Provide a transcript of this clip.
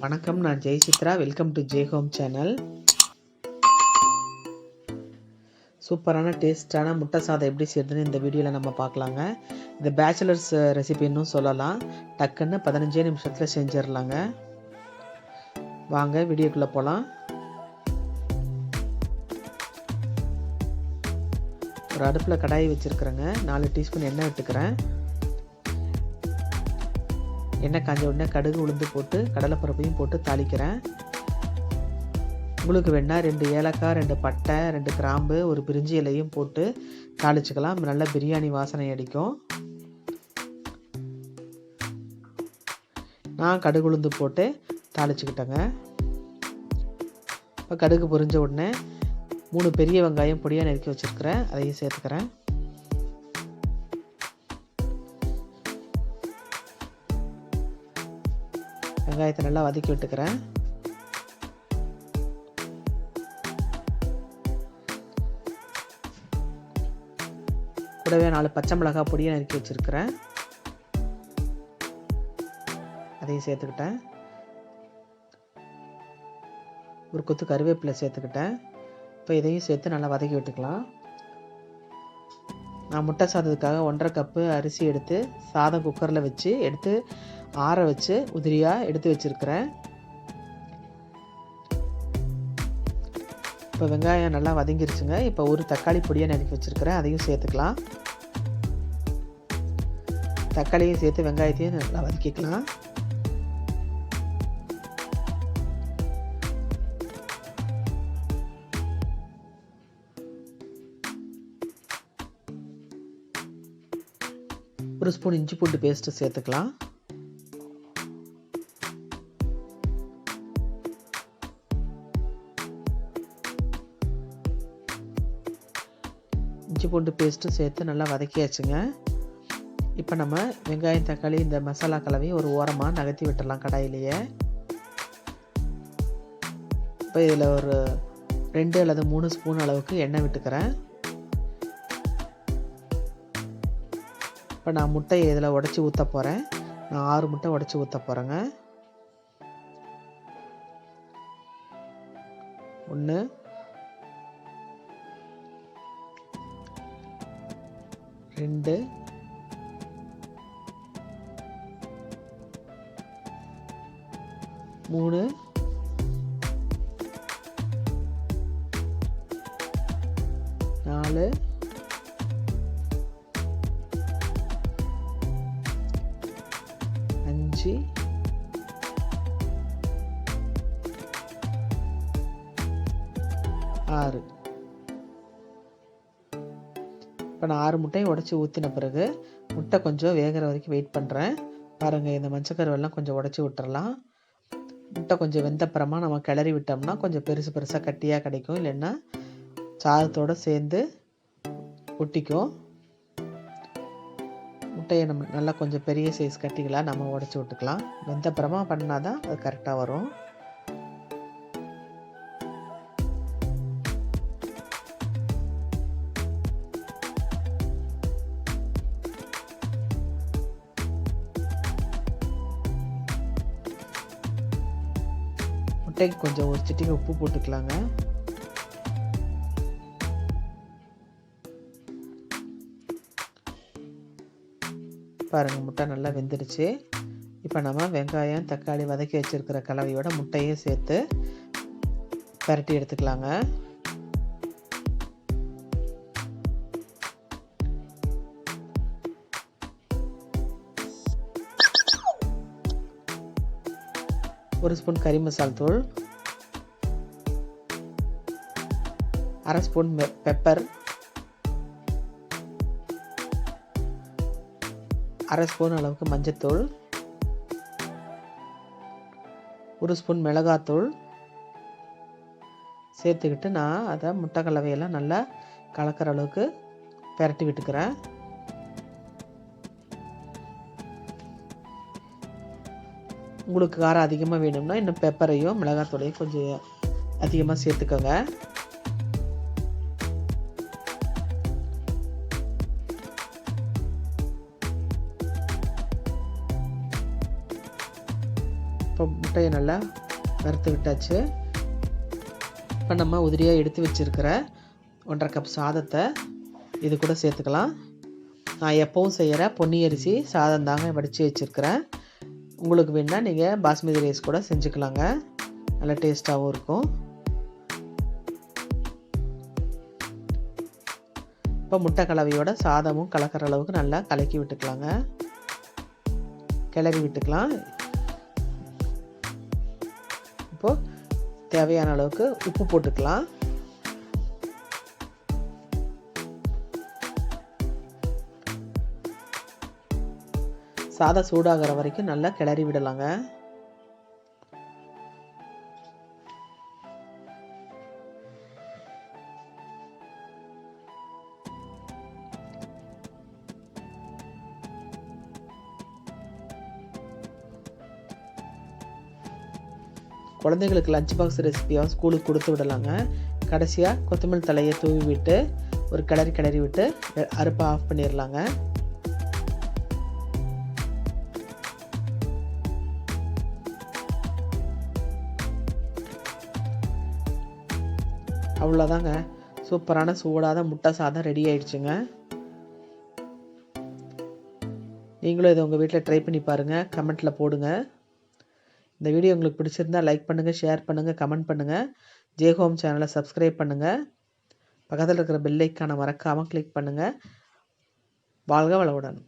வணக்கம், நான் Jai Chitra. Welcome to J home channel. சூப்பரான டேஸ்டான முட்டை சாதம் எப்படி செய்யறதுன்னு இந்த வீடியோவில் நம்ம பார்க்கலாங்க. இது பேச்சுலர்ஸ் ரெசிபின்னு சொல்லலாம். டக்குன்னு 15 நிமிஷத்தில் செஞ்சிடலாங்க. வாங்க வீடியோக்குள்ளே போகலாம். ஒரு அடுப்பில் கடாய் வச்சுருக்குறேங்க. 4 டீஸ்பூன் எண்ணெய் விட்டுக்கிறேன். எண்ணெய் காஞ்ச உடனே கடுகு உளுந்து போட்டு கடலைப்பருப்பையும் போட்டு தாளிக்கிறேன். உங்களுக்கு வேணால் 2 ஏலக்காய், 2 பட்டை, 2 கிராம்பு, ஒரு பிரிஞ்சி இலையும் போட்டு தாளிச்சுக்கலாம். நல்ல பிரியாணி வாசனை அடிக்கும். நான் கடுகு உளுந்து போட்டு தாளிச்சுக்கிட்டேங்க. இப்போ கடுகு பொரிஞ்ச உடனே 3 பெரிய வெங்காயம் பொடியாக நறுக்கி வச்சுருக்கிறேன், அதையும் சேர்த்துக்கிறேன். வெங்காயத்தை நல்லா வதக்கி விட்டுக்கிறேன். கூடவே 4 பச்சை மிளகாய் பொடியை நறுக்கி வச்சுருக்கிறேன், அதையும் சேர்த்துக்கிட்டேன். ஒரு கொத்து கருவேப்பிலை சேர்த்துக்கிட்டேன். இப்போ இதையும் சேர்த்து நல்லா வதக்கி விட்டுக்கலாம். நான் முட்டை சாதத்துக்காக 1.5 கப்பு அரிசி எடுத்து சாதம் குக்கரில் வச்சு எடுத்து ஆற வச்சு உதிரியாக எடுத்து வச்சுருக்கிறேன். இப்போ வெங்காயம் நல்லா வதங்கிருச்சுங்க. இப்போ ஒரு தக்காளி பொடியாக நறுக்கி வச்சுருக்கிறேன், அதையும் சேர்த்துக்கலாம். தக்காளியும் சேர்த்து வெங்காயத்தையும் நல்லா வதக்கிக்கலாம். ஒரு ஸ்பூன் இஞ்சி பூண்டு பேஸ்ட்டு சேர்த்துக்கலாம். இஞ்சி பூண்டு பேஸ்ட்டும் சேர்த்து நல்லா வதக்கியாச்சுங்க. இப்போ நம்ம வெங்காயம் தக்காளி இந்த மசாலா கலவையும் ஒரு ஓரமாக நகர்த்தி விட்டுடலாம் கடாயிலேயே. இப்போ இதில் ஒரு 2 அல்லது 3 ஸ்பூன் அளவுக்கு எண்ணெய் விட்டுக்கிறேன். இப்போ நான் முட்டையை இதில் உடச்சி ஊற்ற போகிறேன். நான் 6 முட்டை உடச்சி ஊற்ற போகிறேங்க. 1 2 3 4 5 6. இப்போ நான் 6 முட்டையும் உடச்சி ஊற்றின பிறகு முட்டை கொஞ்சம் வேகிற வரைக்கும் வெயிட் பண்ணுறேன். பாருங்கள், இந்த மஞ்சக்கருவெல்லாம் கொஞ்சம் உடச்சி விட்டுறலாம். முட்டை கொஞ்சம் வெந்தப்புறமா நம்ம கிளறி விட்டோம்னா கொஞ்சம் பெருசு பெருசாக கட்டியாக கிடைக்கும், இல்லைன்னா சாதத்தோடு சேர்ந்து ஒட்டிக்கும். முட்டையை நம்ம நல்லா கொஞ்சம் பெரிய சைஸ் கட்டிகளாக நம்ம உடச்சி விட்டுக்கலாம். வெந்தப்புறமா பண்ணால் தான் அது கரெக்டாக வரும். முட்டைக்கு கொஞ்சம் ஒரு சிட்டிகை உப்பு போட்டுக்கலாங்க. பாருங்கள், முட்டை நல்லா வெந்துடுச்சு. இப்போ நம்ம வெங்காயம் தக்காளி வதக்கி வச்சுருக்கிற கலவையோட முட்டையும் சேர்த்து பரட்டி எடுத்துக்கலாங்க. ஒரு ஸ்பூன் கறி மசால் தூள், 1/2 ஸ்பூன் பெப்பர், 1/2 ஸ்பூன் அளவுக்கு மஞ்சத்தூள், 1 ஸ்பூன் மிளகாத்தூள் சேர்த்துக்கிட்டு நான் அதை முட்டை கலவையெல்லாம் நல்லா கலக்கிற அளவுக்கு பரட்டி விட்டுக்கிறேன். உங்களுக்கு காரம் அதிகமாக வேணும்னா இன்னும் பெப்பரையும் மிளகாத்தூளையும் கொஞ்சம் அதிகமாக சேர்த்துக்கோங்க. இப்போ முட்டையை நல்லா வறுத்து விட்டாச்சு. இப்போ நம்ம உதிரியாக எடுத்து வச்சுருக்கிற 1.5 கப் சாதத்தை இது கூட சேர்த்துக்கலாம். நான் எப்போவும் செய்கிற பொன்னி அரிசி சாதம் தாங்க வடித்து வச்சுருக்கிறேன். உங்களுக்கு வேணுன்னா நீங்கள் பாஸ்மதி ரைஸ் கூட செஞ்சுக்கலாங்க, நல்லா டேஸ்ட்டாகவும் இருக்கும். இப்போ முட்டை கலவையோட சாதமும் கலக்கிற அளவுக்கு நல்லா கலக்கி விட்டுக்கலாங்க, கிளறி விட்டுக்கலாம். இப்போது தேவையான அளவுக்கு உப்பு போட்டுக்கலாம். சாதம் சூடாகிற வரைக்கும் நல்லா கிளறி விடலாங்க. குழந்தைங்களுக்கு லஞ்ச் பாக்ஸ் ரெசிபியாக ஸ்கூலுக்கு கொடுத்து விடலாங்க. கடைசியாக கொத்தமல்லி தலையை தூவி விட்டு ஒரு கிளறி விட்டு அடுப்பை ஆஃப் பண்ணிடலாங்க. அவ்வளோதாங்க, சூப்பரான சூடாத முட்டை சாதம் ரெடி ஆயிடுச்சுங்க. நீங்களும் இதை உங்கள் வீட்டில் ட்ரை பண்ணி பாருங்கள், கமெண்ட்டில் போடுங்க. இந்த வீடியோ உங்களுக்கு பிடிச்சிருந்தால் லைக் பண்ணுங்கள், ஷேர் பண்ணுங்கள், கமெண்ட் பண்ணுங்கள். ஜே ஹோம் சேனலை சப்ஸ்கிரைப் பண்ணுங்கள். பக்கத்தில் இருக்கிற பெல் ஐக்கானை மறக்காமல் கிளிக் பண்ணுங்கள். வாழ்க வளமுடன்.